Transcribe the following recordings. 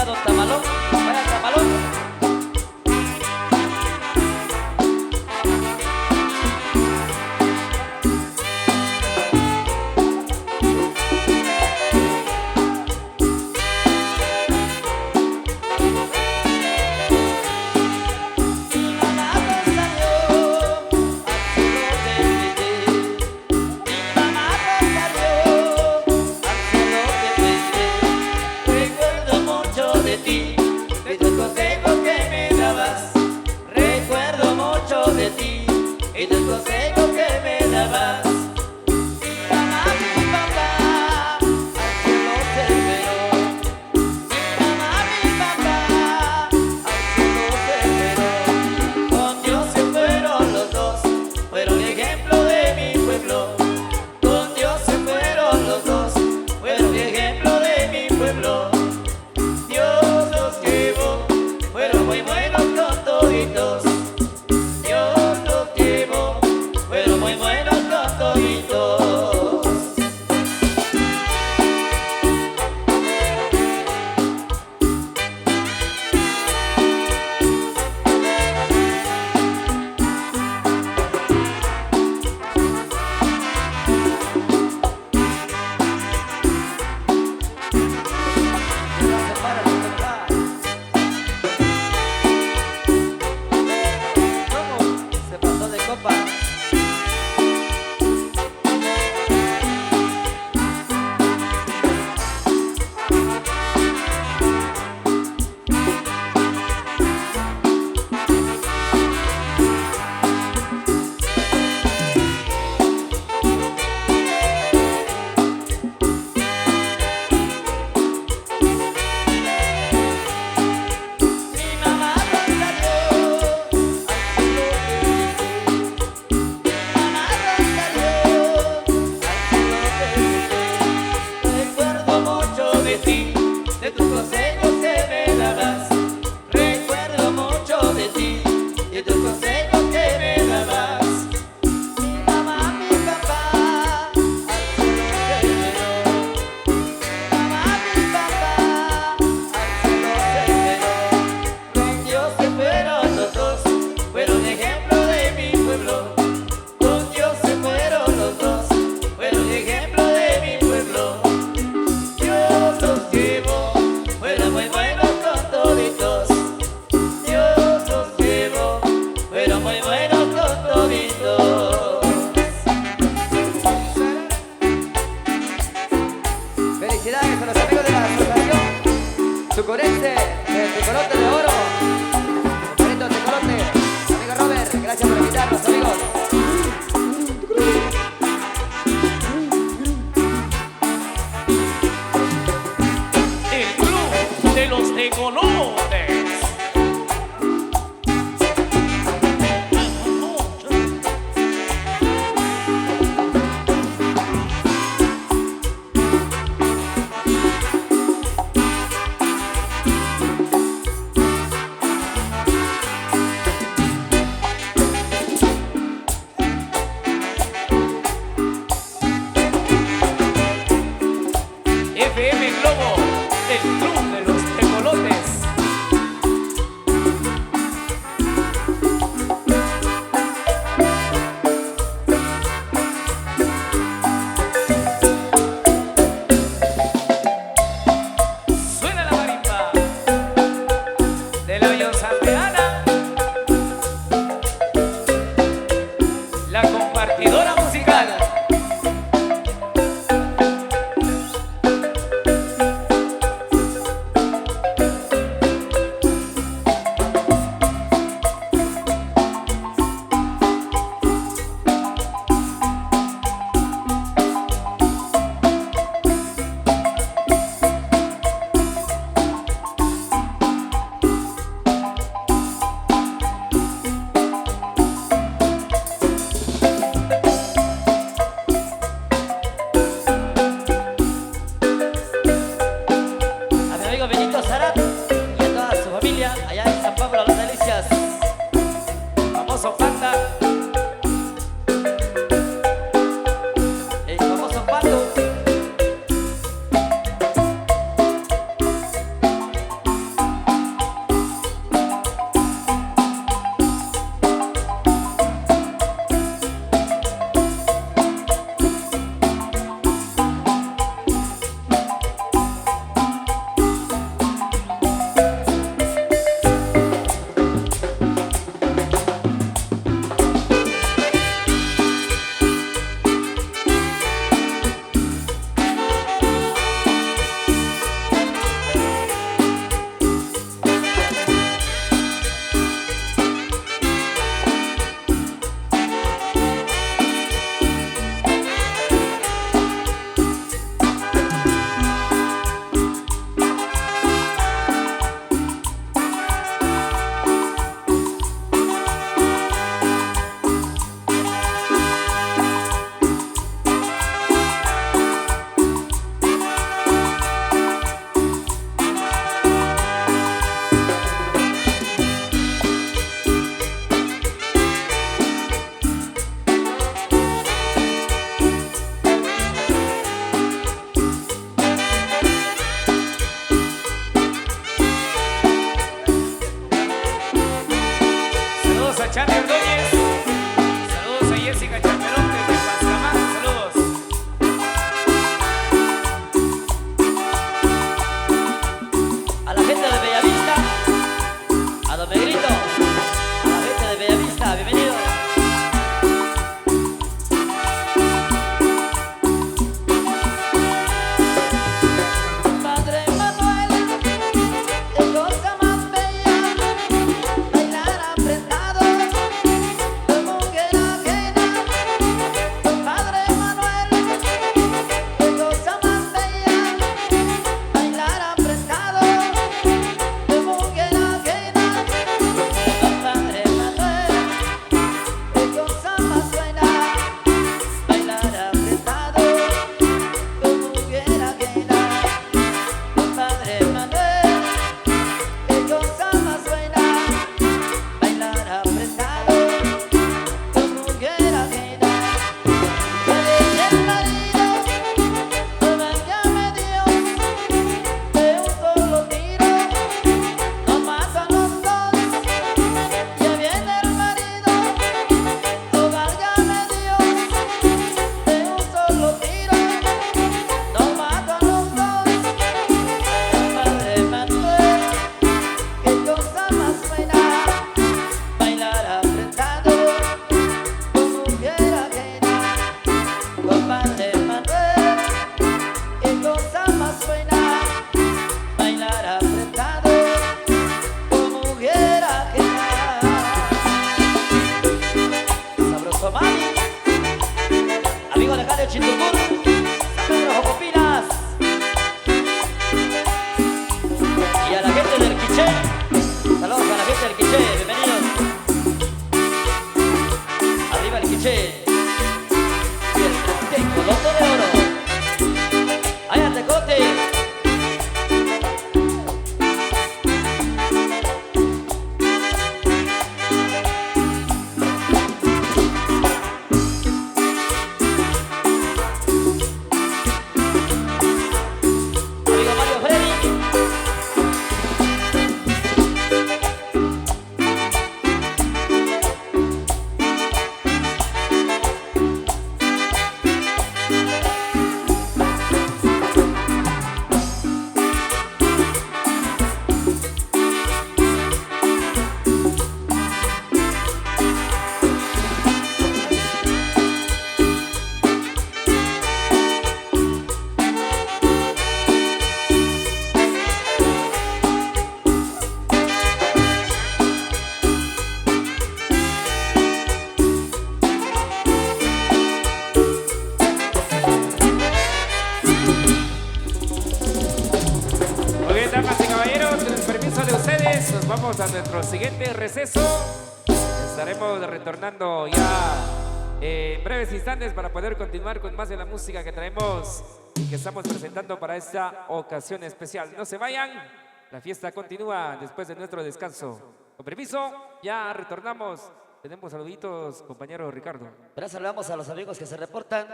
llega Don Tamalón. Vaya Tamalón. Y del consejo que me dabas, mi mamá, mi papá, al cielo se esperó. Mi mamá, mi papá, al cielo se esperó. Con Dios se fueron los dos, fueron ejemplo de mi pueblo. Con Dios se fueron los dos, fueron ejemplo de mi pueblo. Dios los llevó, fueron muy buenos con toditos. De tus consejos que me dabas, recuerdo mucho de ti, de tus consejos que me dabas. Mi mamá, mi papá, al cielo se esperó. Mi mamá, mi papá, al cielo se esperó. Con Dios se fueron los dos, fueron ejemplo de mi pueblo. Con Dios se fueron los dos, fueron ejemplo de mi pueblo. Dios los llevó, fueron muy buenos con toditos. Dios los llevó, fueron muy buenos con toditos. Felicidades a los amigos de la asociación Sucurense del Tecolote de Oro. Bonito Tecolote, amigo Robert, gracias por invitarnos, amigos. El club de los tecolotes. FM Globo, el club de los tecolotes. Quiché. Saludos a la gente del Quiché, bienvenidos. Arriba el Quiché. Y el Tecolote de Oro. Allá Tecolote. Vamos a nuestro siguiente receso. Estaremos retornando ya en breves instantes para poder continuar con más de la música que traemos y que estamos presentando para esta ocasión especial. No se vayan, la fiesta continúa después de nuestro descanso. Con permiso, ya retornamos. Tenemos saluditos, compañero Ricardo. Pero saludamos a los amigos que se reportan.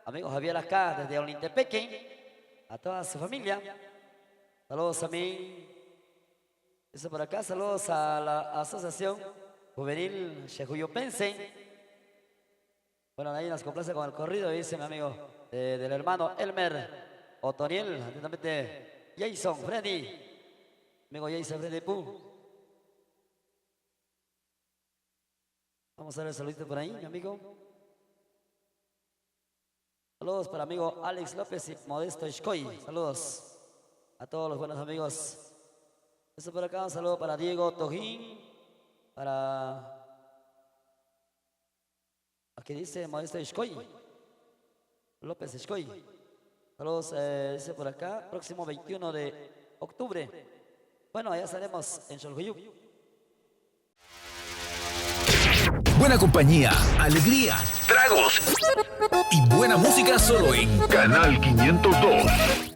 Amigo Javier acá desde Olintepeque, a toda su familia. Saludos a mí. Eso por acá, saludos a la Asociación Juvenil Xejuyopense. Bueno, ahí nos complace con el corrido, dice mi amigo del hermano Elmer Otoniel, atentamente Jason Freddy, amigo Jason Freddy Pú. Vamos a ver el saludito por ahí, mi amigo. Saludos para amigo Alex López y Modesto Ishkoy. Saludos a todos los buenos amigos. Eso por acá, un saludo para Diego Tojín, para... Aquí dice Modesto Ishkoy, López Ishkoy. Saludos, dice por acá, próximo 21 de octubre. Bueno, allá estaremos en Xolguyup. Buena compañía, alegría, tragos y buena música solo en Canal 502.